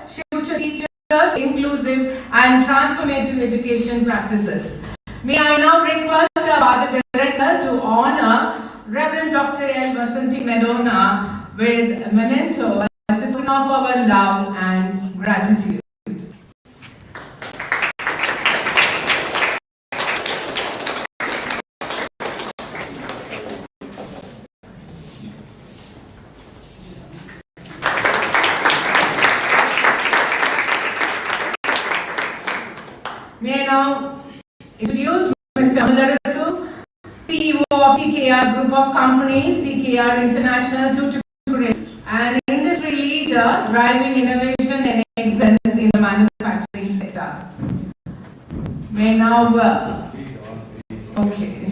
future teachers, inclusive and transformative education practices. May I now request our Father Director to honor Reverend Dr. L. Vasanthi Medona with a memento as a token of our love and gratitude. May I now introduce Mr. Amalarasu, CEO of TKR Group of Companies, TKR International, to an industry leader driving innovation and excellence in the manufacturing sector. May I now, okay.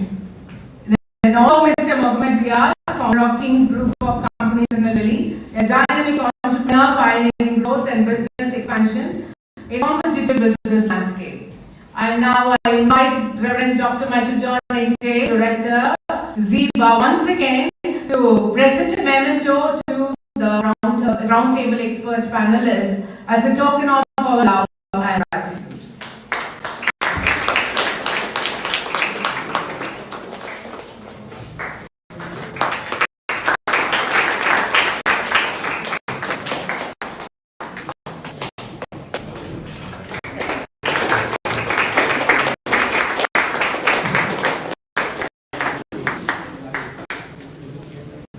Then also Mr. Mohammed Riaz, founder of King's Group of Companies in Navili, a dynamic entrepreneur pioneering growth and business expansion, a competitive business landscape. And now I invite Reverend Dr. Michael John Estate, Director, Ziba, once again to present a memento to the roundtable expert panelists as a token of our love and gratitude.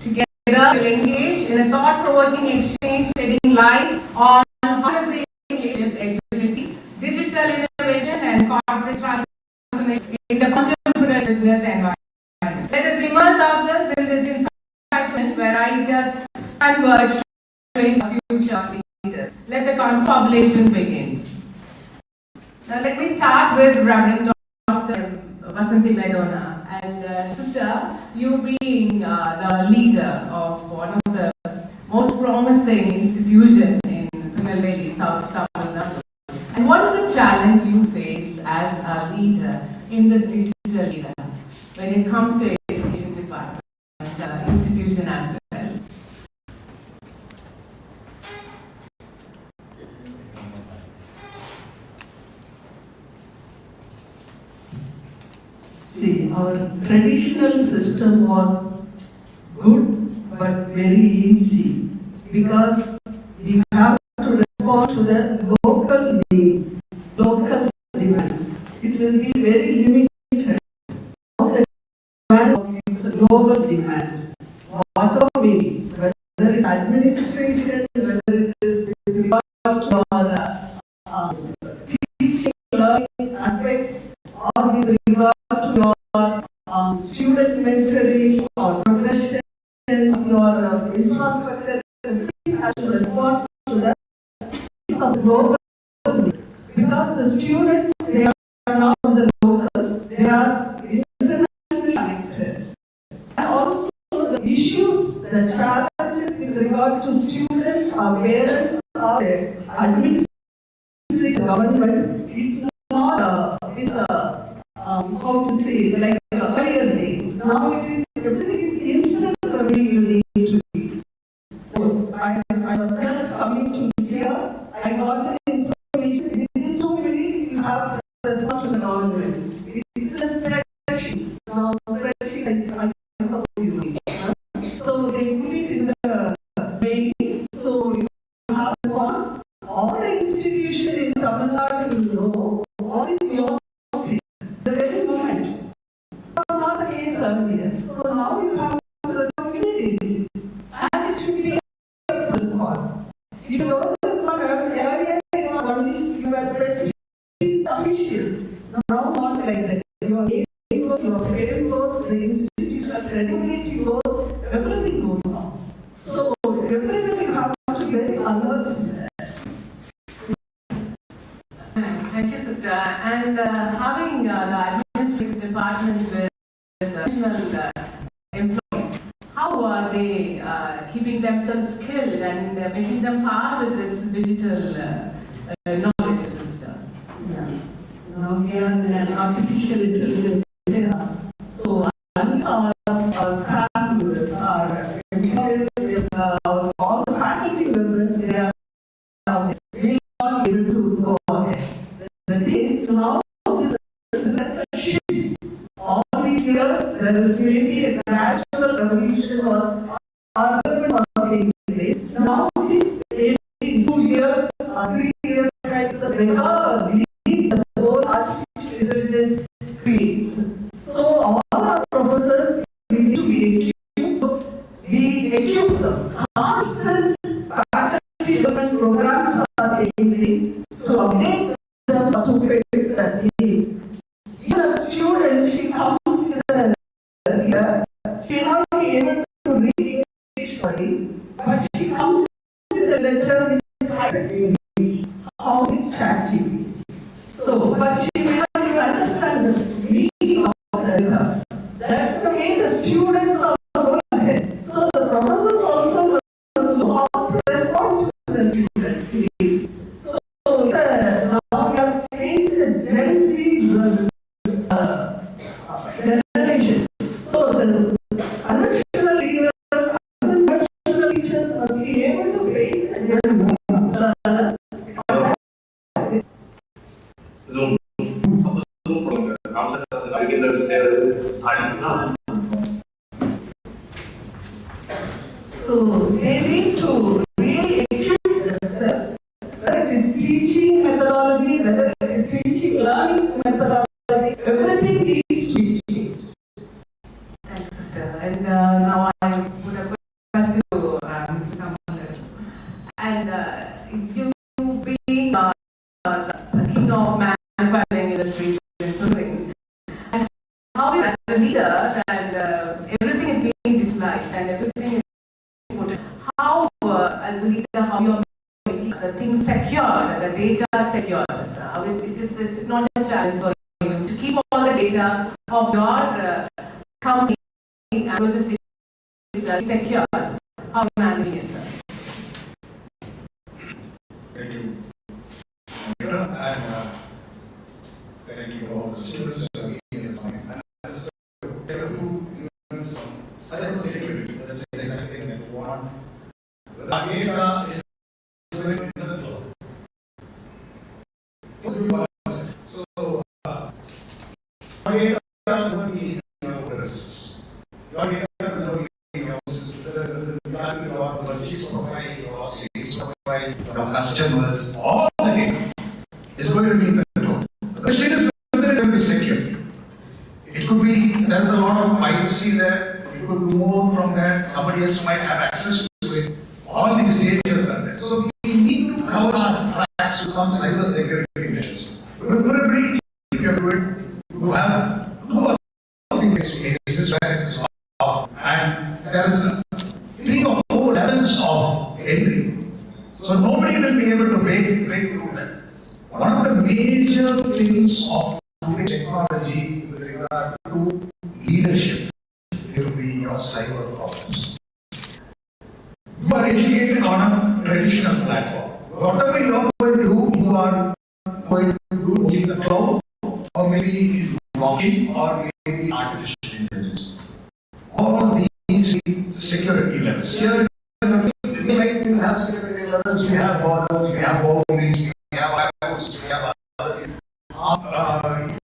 Together, we'll engage in a thought-provoking exchange, shedding light on harnessing agility, digital innovation, and corporate transformation in the contemporary business environment. Let us immerse ourselves in this insightful where ideas converge to create future leaders. Let the confabulation begins. Now, let me start with Reverend Dr. Vasanthi Medona. And sister, you being the leader of one of the most promising institutions in Tirunelveli, South Tamil Nadu. And what is the challenge you face as a leader in this digital era when it comes to education department, institution as well? See, our traditional system was good but very easy because we have to respond to the local needs, local demands. It will be very limited. Now the demand is a global demand. Whatever we need, whether it's administration, whether it is with regard to our teaching, learning aspects, or with regard to your student mentoring or progression, your infrastructure, everything has to respond to the needs of global needs. Because the students, they are not the local, they are internationally connected. And also the issues, the challenges with regard to students, our parents, our administrative government, it's not how to say, like earlier days. Now it is, everything is instant for me, you need to be. So I was just coming to here, I got the information, within 2 minutes you have to respond to the government. It's a spreadsheet. Now spreadsheet, I suppose you need. So they put it in the mail, so you have one. All the institution in Tamil Nadu will know what is your the very moment. That was not the case earlier. So now you have to respond immediately. And it should be a response. If you don't respond earlier, it was only you were the official. Now not like that. Your name goes, your parent goes, the institutional credibility goes, everything goes now. So everybody have to be very alert to that. Thank you, sister. And having the administrative department with additional employees, how are they keeping themselves skilled and making them par with this digital knowledge, sister? Yeah. Now we are in an artificial intelligence era. So our staff members, our employees, all the faculty members, they are there is maybe a gradual revolution was argument was taking place. Now these 2 years, 3 years, kind the mega leap the whole artificial intelligence creates. So all our professors need to be equipped. So we equip them. Constant faculty development programs are taking place to update them to fix the needs. Even a student, she comes with a year, she may not be able to read English fully, but she comes with a letter with high English. How with ChatGPT. So, but she may not even understand the meaning of the letter. That's the way the students are going ahead. So the professors also must know how to respond to the students' needs. So now we are facing the Gen Z generation. So the conventional leaders, unconventional teachers must be able to face the Gen Z. So they need to really equip themselves, whether it is teaching methodology, whether it is teaching learning methodology, everything needs to be changed. Thanks, sister. And now I would have a question to Mr. Kamal. And you being the king of manufacturing industries and touring, and how you as a leader and everything is being digitalized and everything is put. How as a leader, how you are making the things secure, the data secure. So how it is not a challenge for you to keep all the data of your company and logistics secure. How are you managing it, sir? Thank you. And thank you to all the students who are being this morning. And just to take a few minutes on cyber security, that's the exact thing that we want. Our data is going in the cloud. So, our data will be in your risks. Your data will be in your the logistics profile, your sales profile, your customers, all the data is going to be in the cloud. The question is whether it will be secure. It could be, there's a lot of privacy there, it could be more from that, somebody else might have access to it. All these data are there. So we need to cover our tracks with some cyber security measures. We're pretty, if you're doing, you have no other cases where it is off, and there is 3 or 4 levels of entry. So nobody will be able to break through that. One of the major things of today's technology with regard to leadership will be your cyber problems. You are educated on a traditional platform. Whatever you are going to do, you are going to do only the cloud, or maybe in blockchain, or maybe artificial intelligence. All these security levels. Here, we have security levels, we have borders, we have boundaries, we have wireless, we have other things.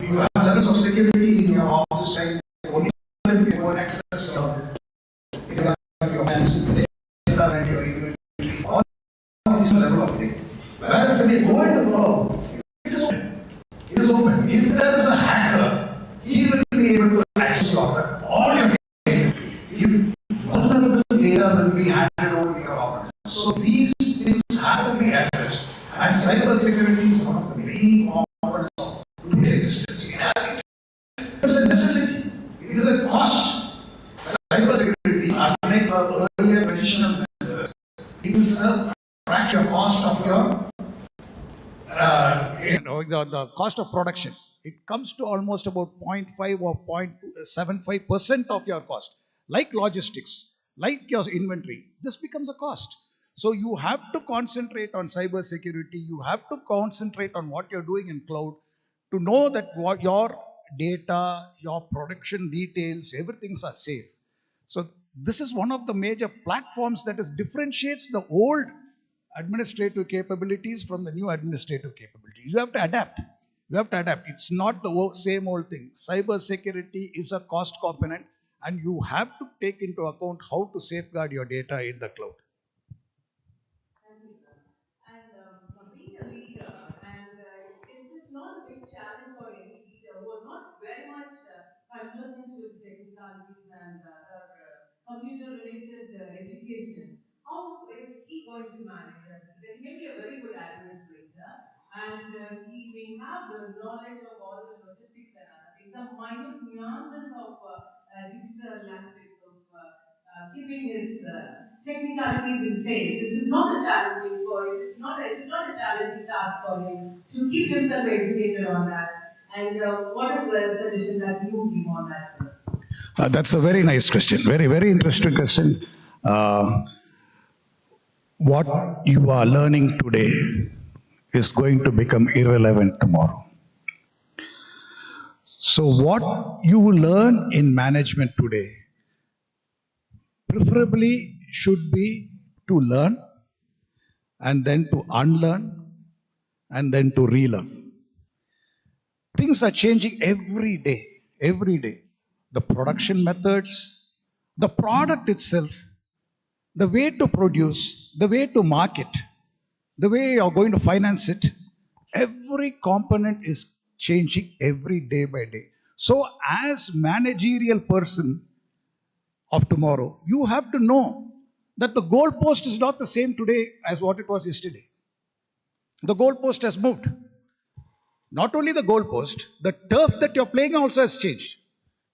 You have levels of security in your office, like only certain people access your messages, and your email, all these level of things. Whereas when you go into the cloud, it is open. It is open. If there is a hacker, he will be able to access all your data. If vulnerable data will be handed over to your office. So these things have to be addressed. And cyber security is one of the main components of today's existence. It is a necessity. It is a cost. Cyber security, unlike the earlier traditional methods, it is a fraction of cost of your the cost of production. It comes to almost about 0.5 or 0.75% of your cost. Like logistics, like your inventory, this becomes a cost. So you have to concentrate on cyber security. You have to concentrate on what you're doing in cloud to know that what your data, your production details, everything are safe. So this is one of the major platforms that is differentiates the old administrative capabilities from the new administrative capabilities. You have to adapt. You have to adapt. It's not the same old thing. Cyber security is a cost component, and you have to take into account how to safeguard your data in the cloud. Thank you, sir. And being a leader, and is it not a big challenge for any leader who was not very much conversant with technicalities and other computer-related education? How is he going to manage that? He may be a very good administrator, and he may have the knowledge of all the logistics and other things, the minute nuances of digital aspects of keeping his technicalities in place. Is it not a challenging for him? Is it not a challenging task for him to keep himself educated on that? And what is the suggestion that you give on that, sir? That's a very nice question. Very, very interesting question. Uh, what you are learning today is going to become irrelevant tomorrow. So, what you learn in management today preferably should be to learn and then to unlearn and then to relearn. Things are changing every day, every day. The production methods, the product itself, the way to produce, the way to market, the way you're going to finance it, every component is changing every day by day. So, as managerial person of tomorrow, you have to know that the goalpost is not the same today as what it was yesterday. The goalpost has moved. Not only the goalpost, the turf that you're playing also has changed.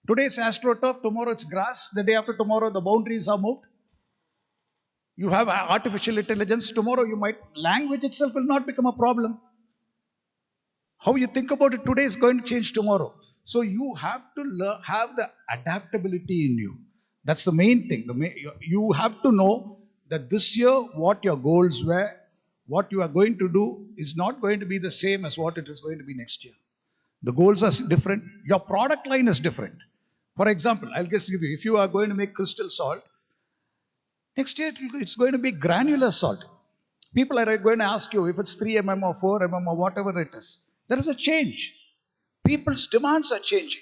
Today it's astroturf, tomorrow it's grass, the day after tomorrow the boundaries are moved. You have artificial intelligence, tomorrow you might, language itself will not become a problem. How you think about it today is going to change tomorrow. So you have to have the adaptability in you. That's the main thing. You have to know that this year what your goals were, what you are going to do is not going to be the same as what it is going to be next year. The goals are different. Your product line is different. For example, I'll just give you, if you are going to make crystal salt, next year it's going to be granular salt. People are going to ask you if it's 3 or 4 or whatever it is. There is a change. People's demands are changing.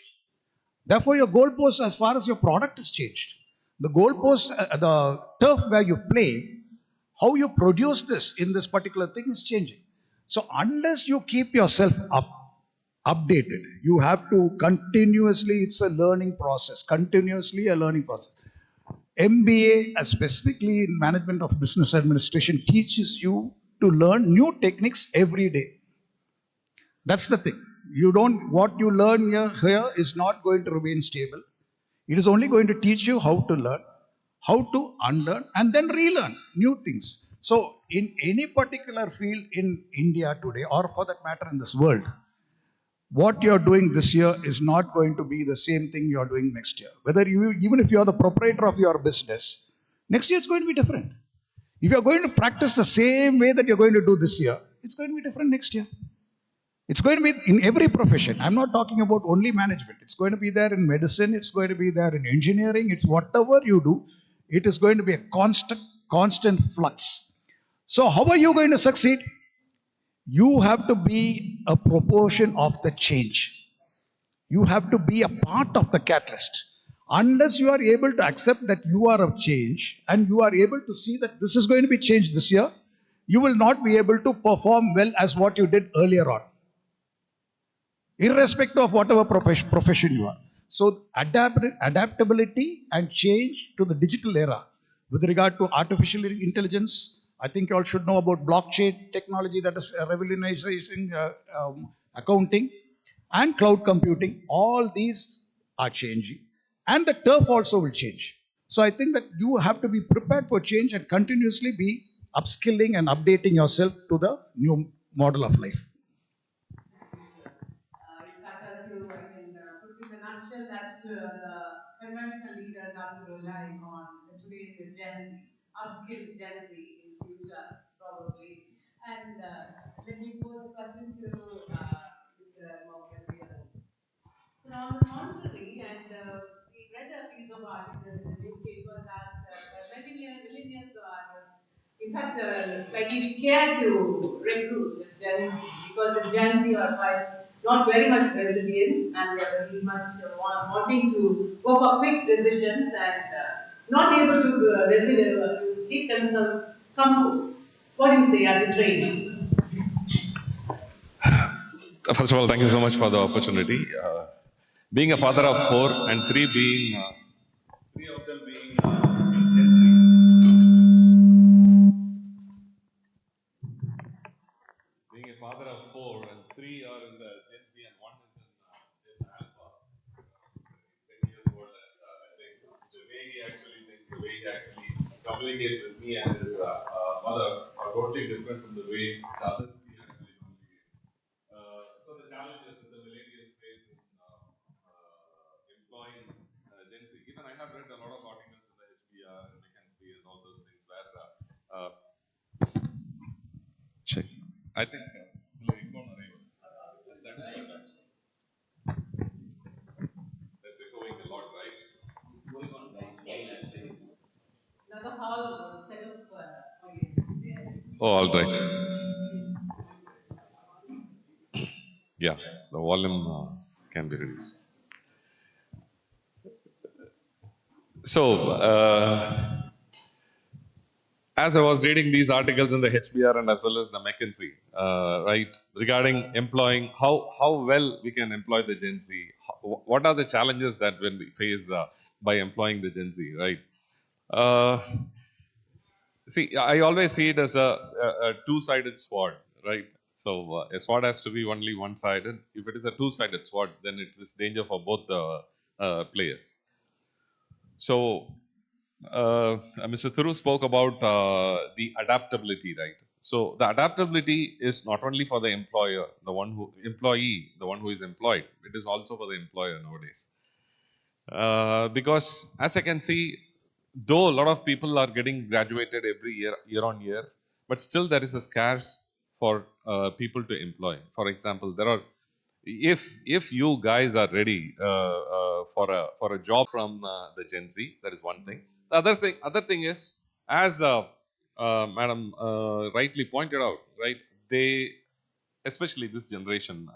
Therefore, your goalpost as far as your product is changed. The goalpost, the turf where you play, how you produce this in this particular thing is changing. So unless you keep yourself updated, you have to continuously, it's a learning process, continuously a learning process. MBA, specifically in management of business administration, teaches you to learn new techniques every day. That's the thing. You don't, what you learn here is not going to remain stable. It is only going to teach you how to learn, how to unlearn, and then relearn new things. So, in any particular field in India today, or for that matter in this world, what you're doing this year is not going to be the same thing you're doing next year. Whether you, even if you're the proprietor of your business, next year it's going to be different. If you're going to practice the same way that you're going to do this year, it's going to be different next year. It's going to be in every profession. I'm not talking about only management. It's going to be there in medicine. It's going to be there in engineering. It's whatever you do. It is going to be a constant flux. So how are you going to succeed? You have to be a proportion of the change. You have to be a part of the catalyst. Unless you are able to accept that you are a change and you are able to see that this is going to be changed this year, you will not be able to perform well as what you did earlier on, irrespective of whatever profession you are. So, adaptability and change to the digital era with regard to artificial intelligence. I think you all should know about blockchain technology that is revolutionizing accounting and cloud computing. All these are changing, and the turf also will change. So, I think that you have to be prepared for change and continuously be upskilling and updating yourself to the new model of life. In fact, as you, I can put in a nutshell that the conventional leaders have to rely on today's Gen Z, upskilled Gen Z in future, probably. And let me pose a question to Mr. Morgan Pierce. So on the contrary, and we read a piece of article in the newspaper that millennials are, in fact, slightly scared to recruit the Gen Z because the Gen Z are quite not very much resilient, and they are very much wanting to go for quick decisions and not able to keep themselves composed. What do you say are the traits? First of all, thank you so much for the opportunity. Being a father of four and three of them being being a father of four and three are in the Gen Z and one is in Gen Alpha. He's 10 years old, and I think the way he actually thinks, the way he actually communicates with me and his mother are totally different from the way the other three actually communicate. So the challenges that the millennials face in employing Gen Z. Even I have read a lot of articles in the HBR and McKinsey and all those things where check. I think that is better. That's echoing a lot, right? Another hall set of audience there. Oh, all right. Yeah, the volume can be reduced. So, as I was reading these articles in the HBR and as well as the McKinsey, right, regarding employing how well we can employ the Gen Z, what are the challenges that when we face by employing the Gen Z, right? Uh, See, I always see it as a two-sided sword, right? So a sword has to be only one-sided. If it is a two-sided sword, then it is danger for both the players. So Mr. Thuru spoke about the adaptability, right? So the adaptability is not only for the employee, the one who is employed. It is also for the employer nowadays. Because as I can see, though a lot of people are getting graduated every year, year on year, but still there is a scarce for people to employ. For example, there are if you guys are ready for a job from the Gen Z, that is one thing. The other thing is, as Madam rightly pointed out, right? They especially this generation,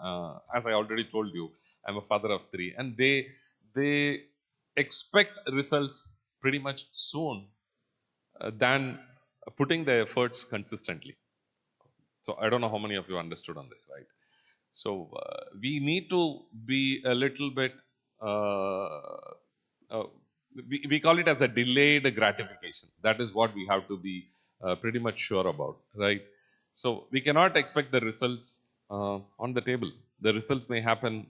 as I already told you, I'm a father of three, and they expect results pretty much soon than putting the efforts consistently. So I don't know how many of you understood on this, right? So we need to be a little bit uh, uh, we call it as a delayed gratification. That is what we have to be pretty much sure about, right? So we cannot expect the results on the table. The results may happen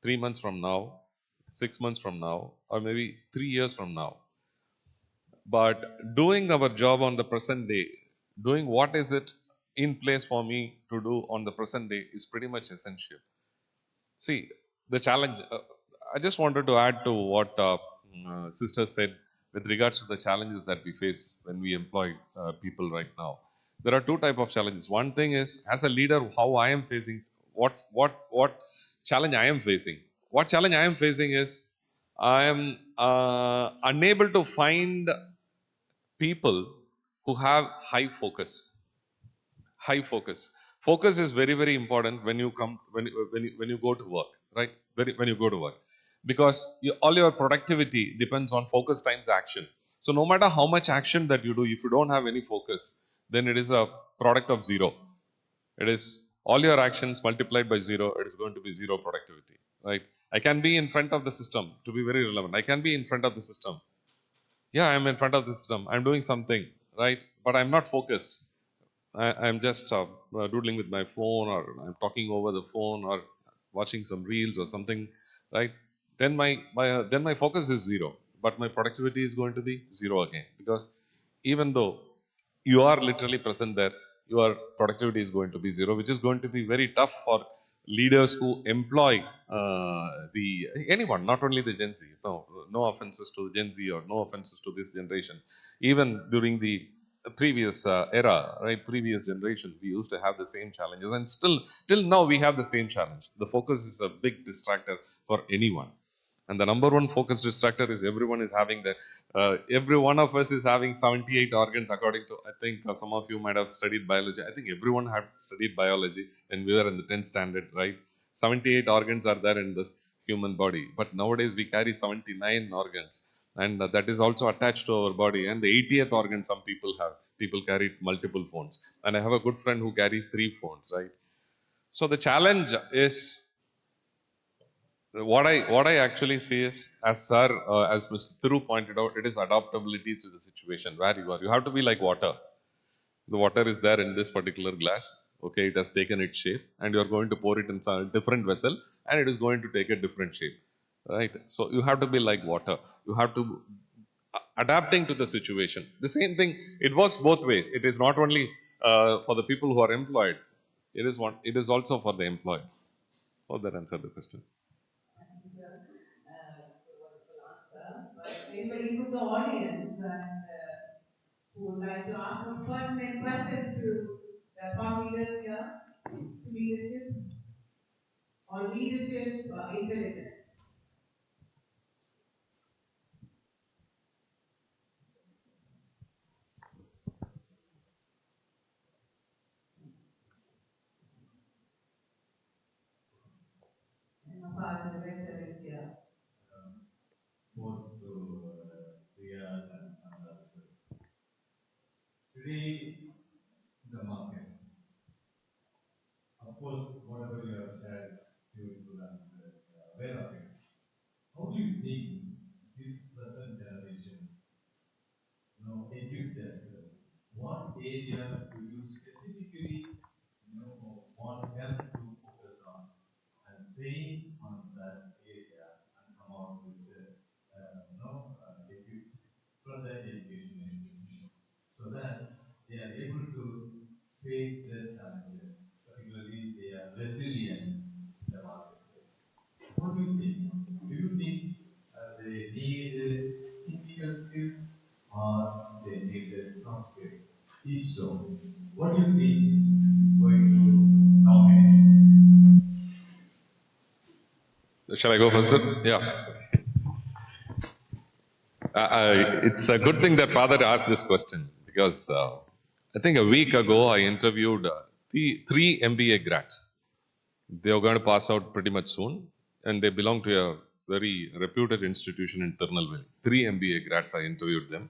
3 months from now, 6 months from now, or maybe 3 years from now. But doing our job on the present day, doing what is it in place for me to do on the present day is pretty much essential. See, the challenge, I just wanted to add to what sister said with regards to the challenges that we face when we employ people right now. There are two type of challenges. One thing is, as a leader, how I am facing, what challenge I am facing. What challenge I am facing is, I am unable to find people who have high focus is very very important when you come when you go to work, right? When you go to work, because all your productivity depends on focus times action. So no matter how much action that you do, if you don't have any focus, then it is a product of zero. It is all your actions multiplied by zero. It is going to be zero productivity, right? I can be in front of the system to be very relevant. I can be in front of the system. Yeah, I'm in front of the system, I'm doing something, right? But I'm not focused. I'm just doodling with my phone, or I'm talking over the phone, or watching some reels or something, right? Then my focus is zero, but my productivity is going to be zero again, because even though you are literally present there, your productivity is going to be zero, which is going to be very tough for leaders who employ the anyone, not only the Gen Z. No offenses to Gen Z or no offenses to this generation. Even during the previous era, right, previous generation, we used to have the same challenges, and still till now we have the same challenge. The focus is a big distractor for anyone, and the number one focus distractor is everyone is having that. Every one of us is having 78 organs, according to, I think some of you might have studied biology. I think everyone had studied biology when we were in the 10th standard, right? 78 organs are there in this human body, but nowadays we carry 79 organs, and that is also attached to our body. And the 80th organ some people have. People carry multiple phones, and I have a good friend who carries 3 phones, right? So the challenge is, what I actually see is, as Mr. Thiru pointed out, it is adaptability to the situation where you are. You have to be like water. The water is there in this particular glass. Okay, it has taken its shape, and you are going to pour it in some different vessel, and it is going to take a different shape, right? So you have to be like water. You have to adapting to the situation. The same thing. It works both ways. It is not only for the people who are employed. It is one. It is also for the employer. Hope that answer the question. Thank you, sir. It's a wonderful answer. But anybody from the audience who would like to ask some pertinent questions to the thought leaders here, to leadership or leadership intelligence? And the part director is here. Both to Riyas and others. Today, the market, of course, whatever you have shared is beautiful and aware of it. How do you think this present generation, equip themselves? What area do you specifically, want them to focus on and train on that area and come out with equipped from the education institution so that they are able to face the challenges, particularly they are resilient in the marketplace. What do you think? Do you think they need technical skills or they need soft skills? If so, what do you think is going to dominate? Shall I go first, sir? Yeah. It's a good thing that Father asked this question, because I think a week ago I interviewed three MBA grads. They are going to pass out pretty much soon, and they belong to a very reputed institution in Tirunelveli. Three MBA grads, I interviewed them,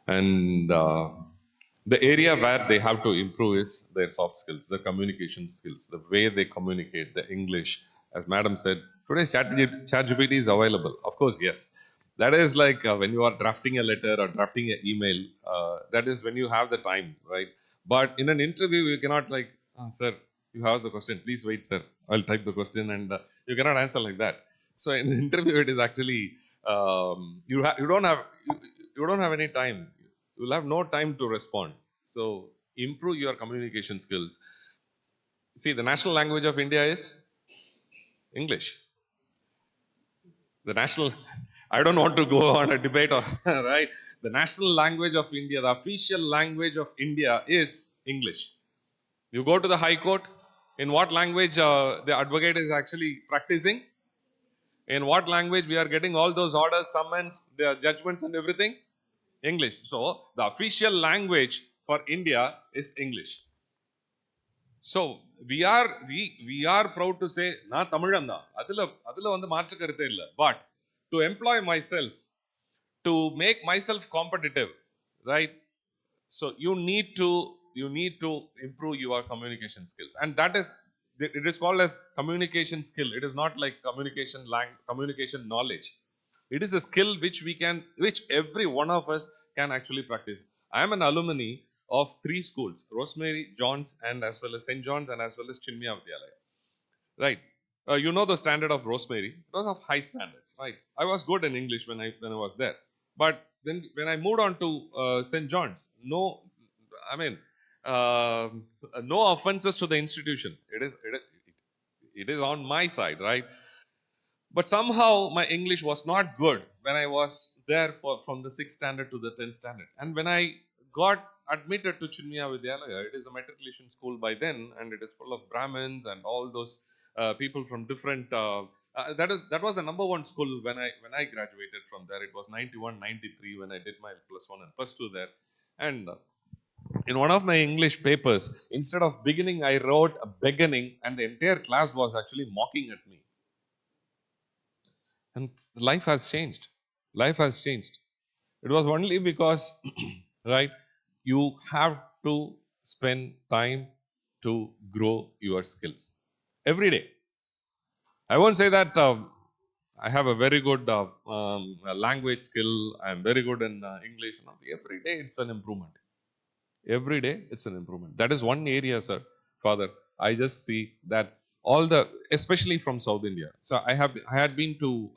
and the area where they have to improve is their soft skills, the communication skills, the way they communicate, the English. As Madam said, today's ChatGPT is available. Of course, yes. That is like when you are drafting a letter or drafting an email. That is when you have the time, right? But in an interview, you cannot like, sir, you have the question. Please wait, sir. I'll type the question, and you cannot answer like that. So in an interview, it is actually you don't have any time. You will have no time to respond. So improve your communication skills. See, the national language of India is English. The national, I don't want to go on a debate, right? The national language of India, the official language of India is English. You go to the High Court, in what language the advocate is actually practicing? In what language we are getting all those orders, summons, the judgments, and everything? English. So the official language for India is English. So we are proud to say நான் தமிழன் தான். அதுல வந்து மாற்று கருத்தே இல்லை. But to employ myself, to make myself competitive, right? So you need to improve your communication skills, and that is, it is called as communication skill. It is not like communication knowledge. It is a skill which every one of us can actually practice. I am an alumni of 3 schools: Rosemary, John's, and as well as St. John's, and as well as Chinmaya Vidyalaya, right? You know the standard of Rosemary. It was of high standards, right? I was good in English when I was there, but then when I moved on to St. John's, no, I mean, no offenses to the institution. It is on my side, right? But somehow my English was not good when I was there from the 6th standard to the 10th standard. And when I got admitted to Chinmaya Vidyalaya, it is a matriculation school by then, and it is full of Brahmins and all those people from different. That was the number one school when I graduated from there. It was 91, 93 when I did my +1 and +2 there, and In one of my English papers, instead of beginning, I wrote a beginning, and the entire class was actually mocking at me. And life has changed. Life has changed. It was only because, right, you have to spend time to grow your skills every day. I won't say that I have a very good language skill. I'm very good in English. Every day it's an improvement. Every day it's an improvement. That is one area, sir, Father. I just see that all the, especially from South India. So I had been to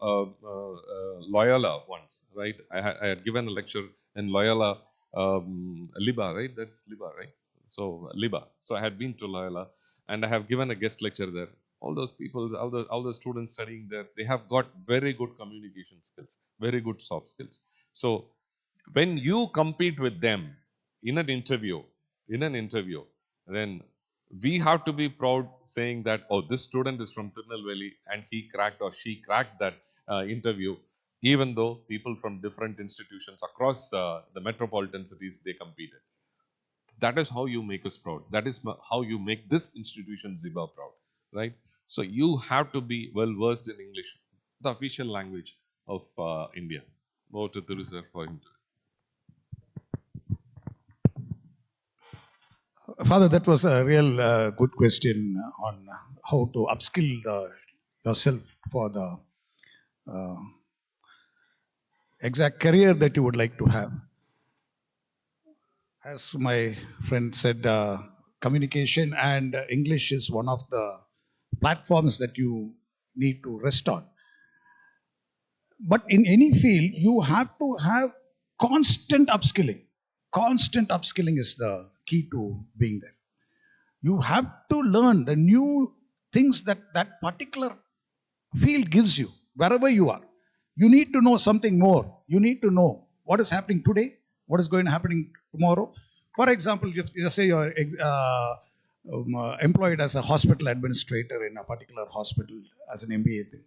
Loyola once, right? I had given a lecture in Loyola, Liba, right? That's Liba, right? So Liba. So I had been to Loyola, and I have given a guest lecture there. All those people, all the students studying there, they have got very good communication skills, very good soft skills. So when you compete with them in an interview, then we have to be proud saying that, oh, this student is from Tirunelveli and he cracked or she cracked that interview, even though people from different institutions across the metropolitan cities, they competed. That is how you make us proud. That is how you make this institution Ziba proud, right? So you have to be well versed in English, the official language of India. Over to Thiru sir for him. Father, that was a real good question on how to upskill yourself for the uh, exact career that you would like to have. As my friend said, communication and English is one of the platforms that you need to rest on. But in any field, you have to have constant upskilling. Constant upskilling is the key to being there. You have to learn the new things that that particular field gives you, wherever you are. You need to know something more. You need to know what is happening today, what is going to happen tomorrow. For example, if say you're employed as a hospital administrator in a particular hospital as an MBA thing.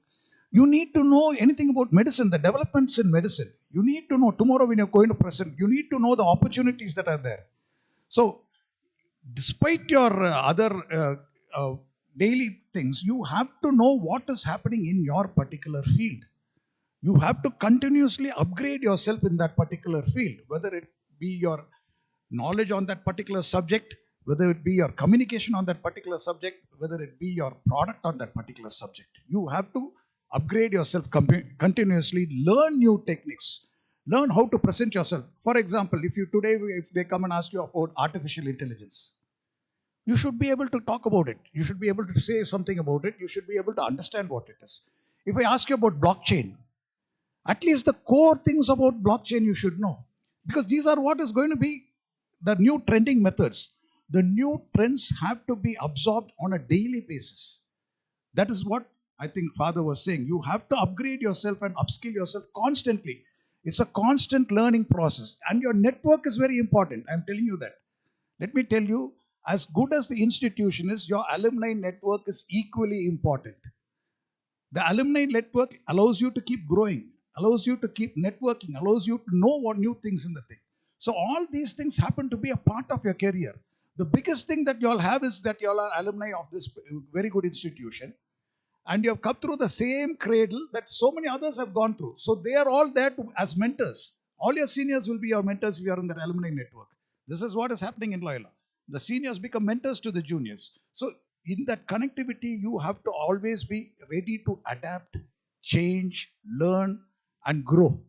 You need to know anything about medicine, the developments in medicine. You need to know tomorrow when you're going to present, you need to know the opportunities that are there. So, despite your other daily things, you have to know what is happening in your particular field. You have to continuously upgrade yourself in that particular field, whether it be your knowledge on that particular subject, whether it be your communication on that particular subject, whether it be your product on that particular subject. You have to upgrade yourself continuously, learn new techniques, learn how to present yourself. For example, if they come and ask you about artificial intelligence, you should be able to talk about it. You should be able to say something about it. You should be able to understand what it is. If I ask you about blockchain, at least the core things about blockchain you should know. Because these are what is going to be the new trending methods. The new trends have to be absorbed on a daily basis. That is what I think Father was saying. You have to upgrade yourself and upskill yourself constantly. It's a constant learning process. And your network is very important. I'm telling you that. Let me tell you, as good as the institution is, your alumni network is equally important. The alumni network allows you to keep growing, allows you to keep networking, allows you to know what new things in the thing. So all these things happen to be a part of your career. The biggest thing that you all have is that you all are alumni of this very good institution, and you have come through the same cradle that so many others have gone through. So they are all there as mentors. All your seniors will be your mentors if you are in that alumni network. This is what is happening in Loyola. The seniors become mentors to the juniors. So in that connectivity, you have to always be ready to adapt, change, learn, and grow.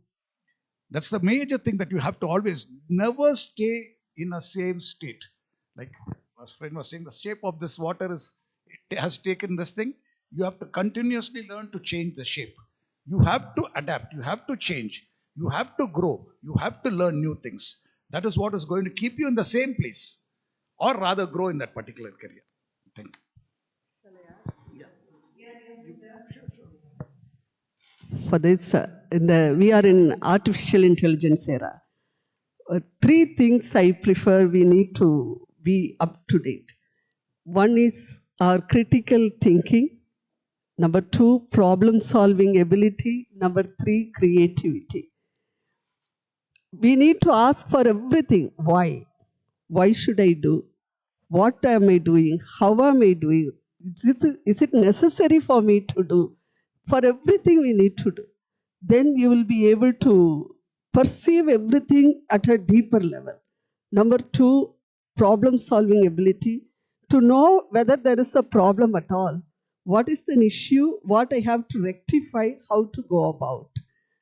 That's the major thing that you have to always never stay in a same state. Like my friend was saying, the shape of this water has taken this thing. You have to continuously learn to change the shape. You have to adapt. You have to change. You have to grow. You have to learn new things. That is what is going to keep you in the same place, or rather grow in that particular career. Thank you. For this, we are in artificial intelligence era. Three things I prefer we need to be up to date. One is our critical thinking. Number two, problem solving ability. Number three, creativity. We need to ask for everything. Why? Why should I do? What am I doing? How am I doing? Is it necessary for me to do? For everything we need to do. Then you will be able to perceive everything at a deeper level. Number two, problem solving ability to know whether there is a problem at all. What is the issue? What I have to rectify? How to go about?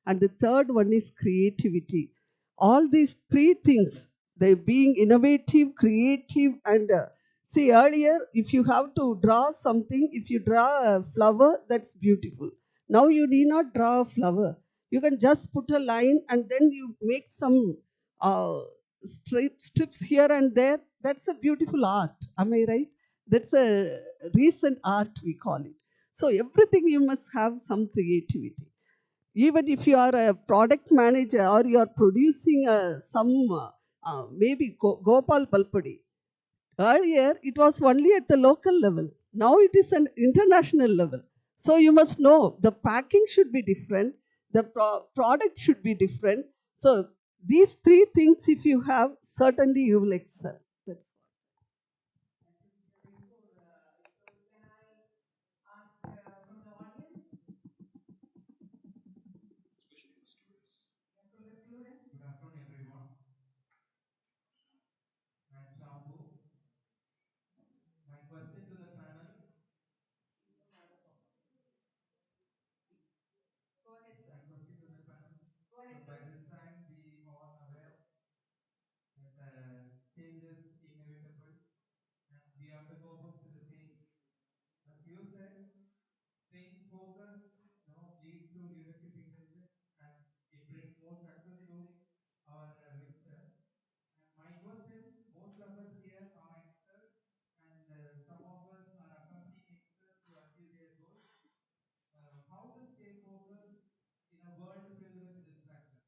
And the third one is creativity. All these three things, they being innovative, creative, and see earlier, if you have to draw something, if you draw a flower, that's beautiful. Now you need not draw a flower. You can just put a line and then you make some uh, strips here and there. That's a beautiful art. Am I right? That's a recent art, we call it. So everything you must have some creativity. Even if you are a product manager or you are producing maybe Gopal Palpadi. Earlier, it was only at the local level. Now it is an international level. So you must know the packing should be different, the product should be different. So these three things, if you have, certainly you will excel. That's Good afternoon, everyone. I'm Shambhu. My question to the panel. My question to the panel. So by this time, we all aware that change is inevitable, and we have to cope up to the change. As you said, staying focused, leads to leadership intelligence, and it brings more success to our venture. And my question: most of us here are youngsters, and some of us are accompanying youngsters to achieve their goals. How to stay focused in a world filled with distractions?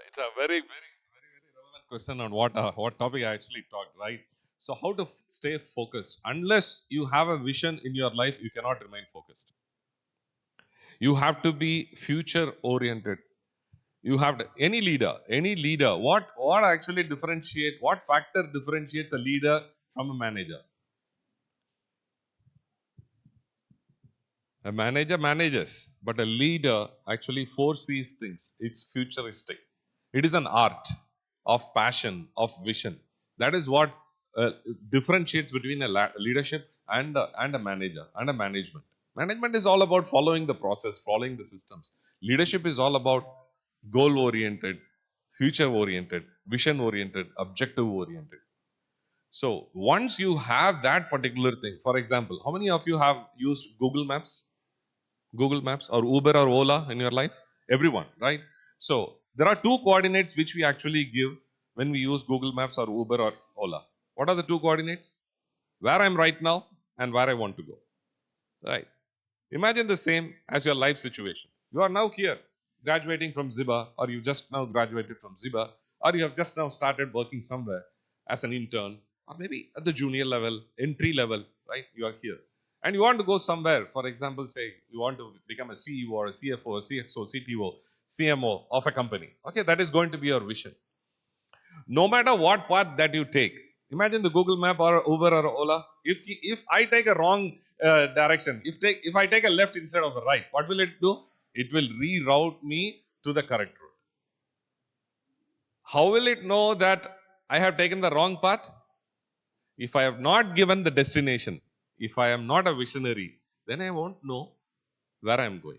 It's a very relevant question on what topic I actually talked, right? So, how to stay focused? Unless you have a vision in your life, you cannot remain focused. You have to be future oriented. You have to, any leader. What actually differentiate? What factor differentiates a leader from a manager? A manager manages, but a leader actually foresees things. It's futuristic. It is an art of passion, of vision. That is what differentiates between a leadership and a manager and a management. Management is all about following the process, following the systems. Leadership is all about goal oriented, future oriented, vision oriented, objective oriented. So once you have that particular thing, for example, how many of you have used Google Maps? Google Maps or Uber or Ola in your life? Everyone, right? So there are two coordinates which we actually give when we use Google Maps or Uber or Ola. What are the two coordinates? Where I'm right now and where I want to go. Right. Imagine the same as your life situation. You are now here, graduating from Ziba, or you just now graduated from Ziba, or you have just now started working somewhere as an intern, or maybe at the junior level, entry level, right? You are here. And you want to go somewhere, for example, say you want to become a CEO or a CFO, or CXO, CTO, CMO of a company. Okay, that is going to be your vision. No matter what path that you take, imagine the Google Map or Uber or Ola. If I take a wrong direction, if I take a left instead of a right, what will it do? It will reroute me to the correct route. How will it know that I have taken the wrong path? If I have not given the destination, if I am not a visionary, then I won't know where I am going.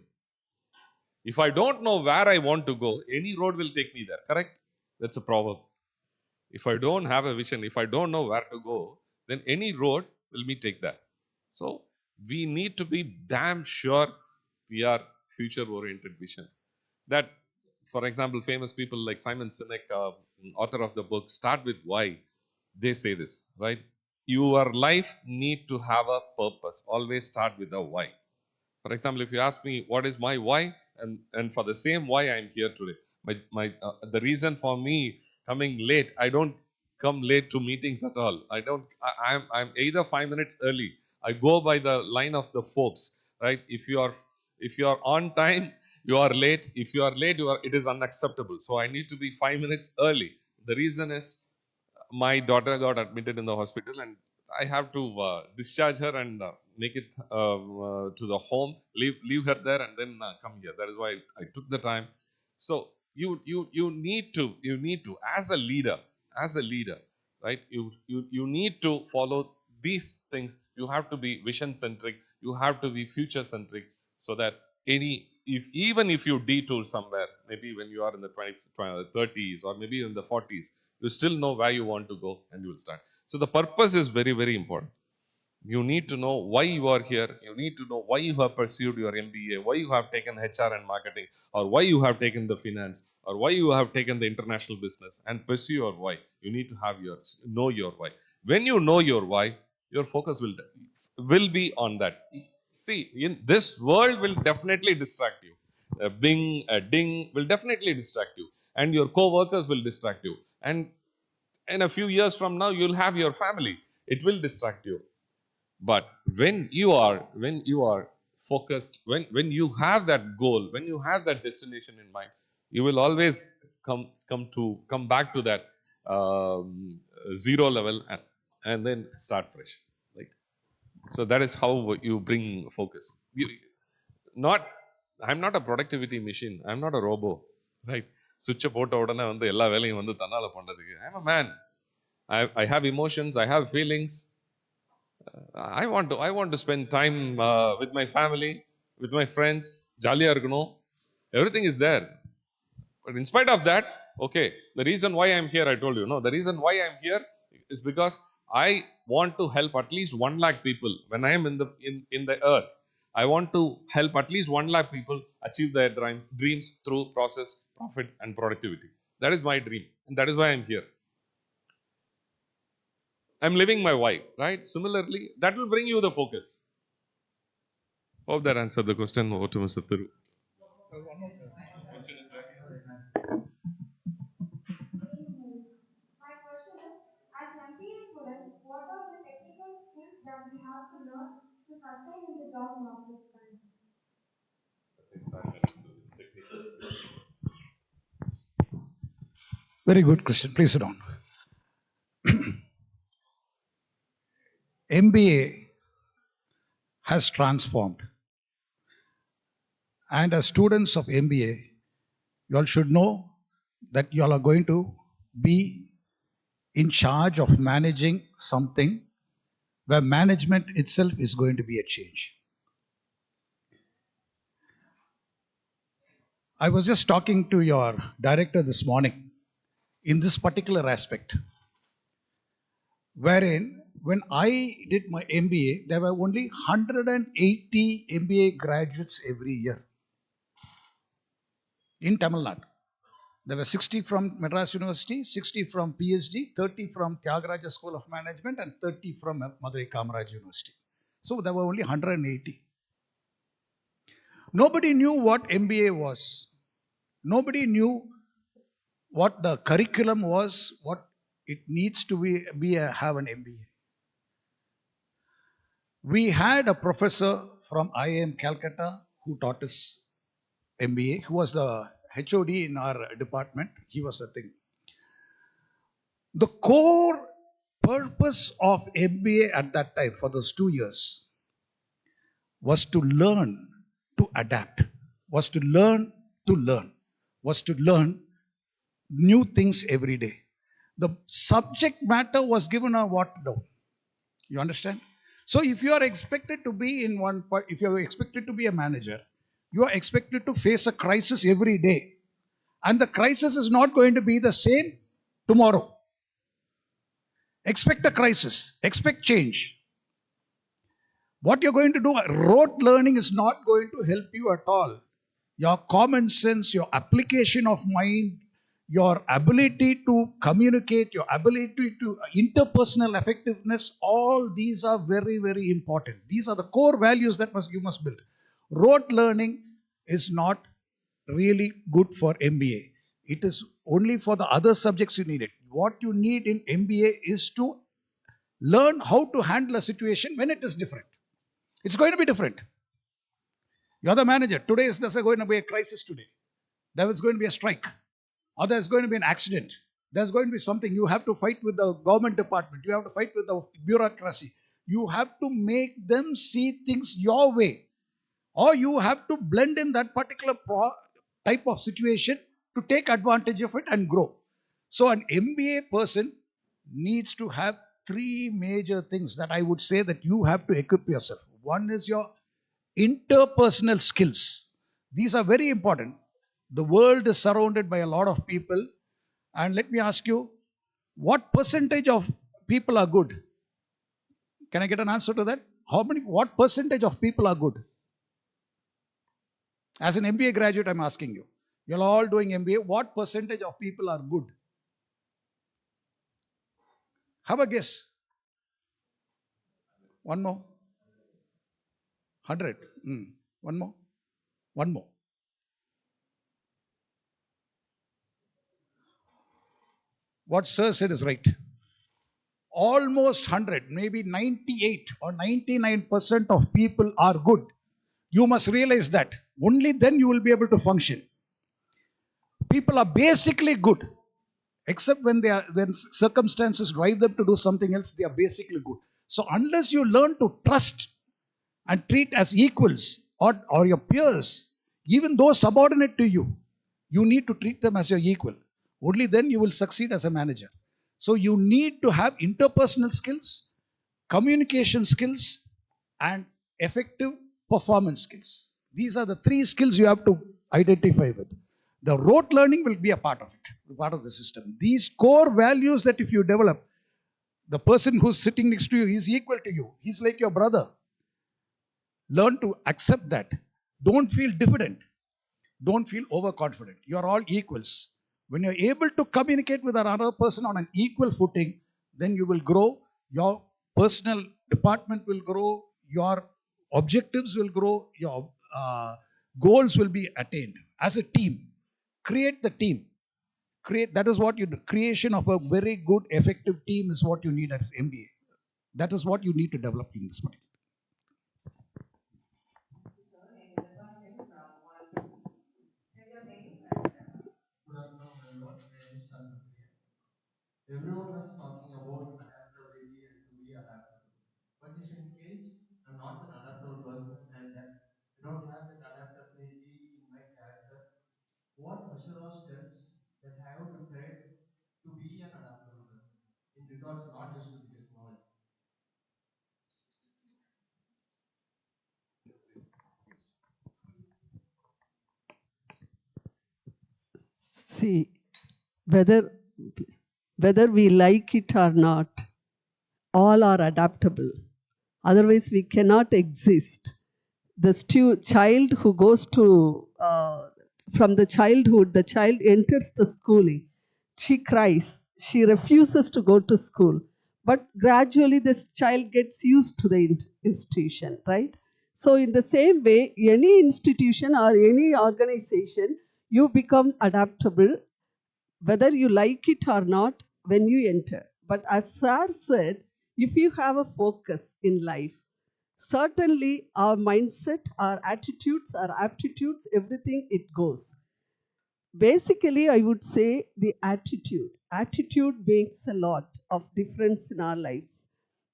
If I don't know where I want to go, any road will take me there. Correct? That's a proverb. If I don't have a vision, if I don't know where to go, then any road will me take that. So we need to be damn sure we are future oriented vision. That, for example, famous people like Simon Sinek, author of the book Start with Why, they say this, right? Your life need to have a purpose. Always start with a why. For example, if you ask me what is my why, and for the same why I am here today, the reason for me coming late, I don't come late to meetings at all. I don't. I'm either 5 minutes early I go by the line of the Forbes, right? If you are on time, you are late. If you are late, it is unacceptable. So I need to be 5 minutes early. The reason is my daughter got admitted in the hospital, and I have to discharge her and make it to the home, leave her there, and then come here. That is why I took the time. So you need to as a leader, right? You need to follow these things. You have to be vision centric. You have to be future centric, so that any if even if you detour somewhere, maybe when you are in the 30s or maybe in the 40s, you still know where you want to go and you will start. So the purpose is very, very important. You need to know why you are here. You need to know why you have pursued your MBA, why you have taken HR and marketing, or why you have taken the finance, or why you have taken the international business, and pursue your why. You need to have know your why. When you know your why, your focus will be on that. See, in this world will definitely distract you. A bing, a ding will definitely distract you, and your co-workers will distract you, and in a few years from now you'll have your family. It will distract you. But when you are focused, when you have that goal, when you have that destination in mind, you will always come back to that zero level, and then start fresh, like. So that is how you bring focus. Not I'm not a productivity machine. I'm not a robo, right? சுவிட்சை போட்ட உடனே வந்து எல்லா வேலையும் வந்து தன்னால பண்றதுக்கு. I'm a man. I have emotions, I have feelings. I want to spend time with my family, with my friends. Jolly இருக்கணும். Everything is there. But in spite of that, okay, the reason why I'm here, I told you, no, the reason why I'm here is because I want to help at least 1 lakh people when I am in the earth. I want to help at least 1 lakh people achieve their dreams through process, profit, and productivity. That is my dream, and that is why I'm here. I'm living my why, right? Similarly, that will bring you the focus. Hope that answered the question. Over to Mr. Thiru. My question is, as MBA students, what are the technical skills that we have to learn to sustain in the job market? Very good question. Please sit down. MBA has transformed. And as students of MBA, you all should know that you all are going to be in charge of managing something where management itself is going to be a change. I was just talking to your director this morning in this particular aspect, wherein when I did my MBA, there were only 180 MBA graduates every year in Tamil Nadu. There were 60 from Madras University, 60 from PhD, 30 from Tyagaraja School of Management, and 30 from Madurai Kamaraj University. So there were only 180. Nobody knew what MBA was. Nobody knew what the curriculum was, what it needs to have an MBA. We had a professor from IIM Calcutta who taught us MBA, who was the HOD in our department. He was a thing. The core purpose of MBA at that time, for those 2 years, was to learn to adapt, was to learn, was to learn new things every day. The subject matter was given a what to do. You understand? So if you are expected to be if you are expected to be a manager, you are expected to face a crisis every day. And the crisis is not going to be the same tomorrow. Expect a crisis, expect change. What you're going to do, rote learning is not going to help you at all. Your common sense, your application of mind, your ability to communicate, your ability to interpersonal effectiveness, all these are very, very important. These are the core values that you must build. Rote learning is not really good for MBA. It is only for the other subjects you need it. What you need in MBA is to Learn how to handle a situation when it is different. It's going to be different. You're the manager. There's going to be a crisis today. There is going to be a strike. Or there's going to be an accident. There's going to be something. You have to fight with the government department. You have to fight with the bureaucracy. You have to make them see things your way. Or you have to blend in that particular type of situation to take advantage of it and grow. So an MBA person needs to have three major things that I would say that you have to equip yourself. One is your interpersonal skills. These are very important. The world is surrounded by a lot of people. And let me ask you, what percentage of people are good? Can I get an answer to that? What percentage of people are good? As an MBA graduate, I'm asking you. You're all doing MBA. What percentage of people are good? Have a guess. One more. 100. One more. One more. What Sir said is right. Almost 100, maybe 98 or 99% of people are good. You must realize that. Only then you will be able to function. People are basically good. Except when circumstances drive them to do something else, they are basically good. So unless you learn to trust and treat as equals or your peers, even those subordinate to you, you need to treat them as your equal. Only then you will succeed as a manager. So you need to have interpersonal skills, communication skills, and effective performance skills. These are the three skills you have to identify with. The rote learning will be a part of it, part of the system. These core values that if you develop, the person who's sitting next to you is equal to you. He's like your brother. Learn to accept that. Don't feel diffident. Don't feel overconfident. You are all equals. When you're able to communicate with another person on an equal footing, then you will grow. Your personal department will grow. Your objectives will grow. Your goals will be attained. As a team, create the team. That is what you do. Creation of a very good, effective team is what you need as MBA. That is what you need to develop in this particular. Good afternoon, everyone. My name is Chandra. Everyone was talking about adaptability and to be adaptable. But if in case I'm not an adaptable person and I don't have that adaptability in my character, what measure or steps that I have to take to be an adaptable person in regards not just to the technology? See, whether whether we like it or not, all are adaptable. Otherwise, we cannot exist. The child who goes to from the childhood, the child enters the schooling. She cries. She refuses to go to school. But gradually, this child gets used to the institution, right? So, in the same way, any institution or any organization, you become adaptable whether you like it or not when you enter. But as Sir said, if you have a focus in life, certainly our mindset, our attitudes, our aptitudes, everything it goes. Basically, I would say the attitude. Attitude makes a lot of difference in our lives.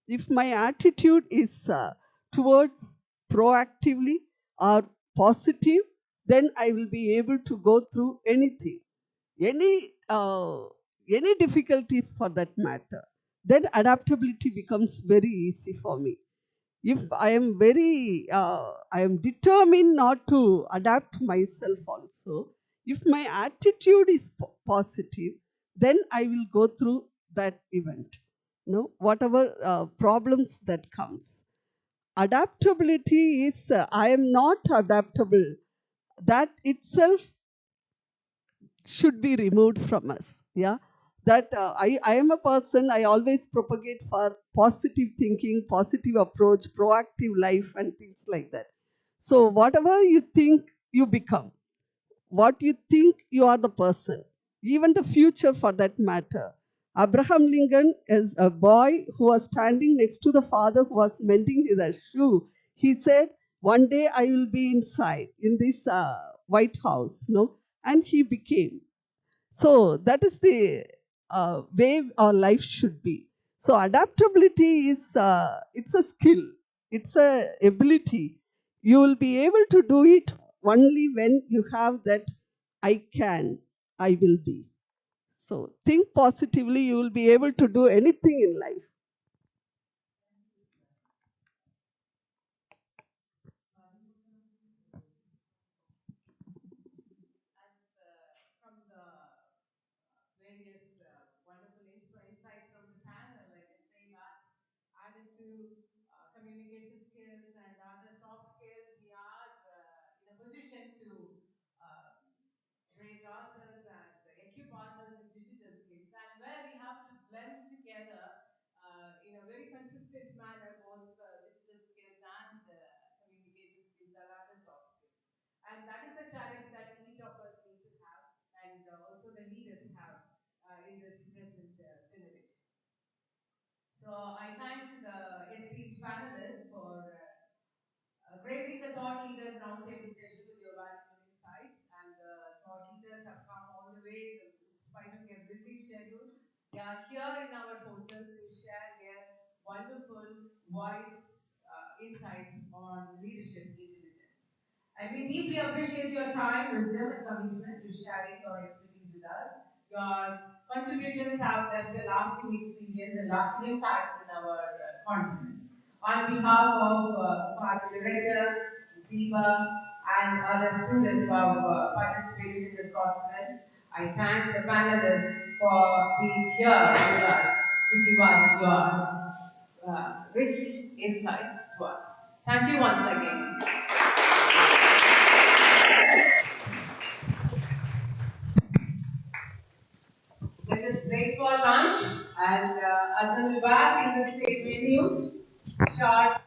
If my attitude is towards proactively or positive, then I will be able to go through anything, any difficulties for that matter. Then adaptability becomes very easy for me. If I am I am determined not to adapt myself also. If my attitude is positive, then I will go through that event. No, whatever problems that comes. Adaptability is I am not adaptable. That itself should be removed from us. Yeah, that I am a person, I always propagate for positive thinking, positive approach, proactive life, and things like that. So, whatever you think, you become. What you think, you are the person. Even the future for that matter. Abraham Lincoln is a boy who was standing next to the father who was mending his shoe. He said, "One day I will be inside in this White House," no, and he became. So that is the way our life should be. So adaptability is it's a skill, it's a ability. You will be able to do it only when you have that I can, I will be. So think positively, you will be able to do anything in life. From the various wonderful insights from the panel, I can say that added to communication skills and other soft skills, we are in a position to uh, raise ourselves and equip ourselves with digital skills, and where we have to blend together in a very consistent manner both digital skills and communication skills and other soft skills. And that is the challenge that each of us need to have, and also the leaders have in this present generation. So I thank the esteemed panelists for gracing the Thought Leaders Roundtable session with your valuable insights. And the thought leaders have come all the way in spite of their busy schedule. They are here in our hotels to share their wonderful wise insights on leadership intelligence. And we deeply appreciate your time, wisdom, and commitment to sharing your expertise with us. Your contributions have left a lasting experience and lasting impact in our conference. On behalf of Father Director, Ziba, and other students who have participated in this conference, I thank the panelists for being here with us to give us your rich insights to us. Thank you once again. Let us break for lunch and assemble back in the same venue. Sharp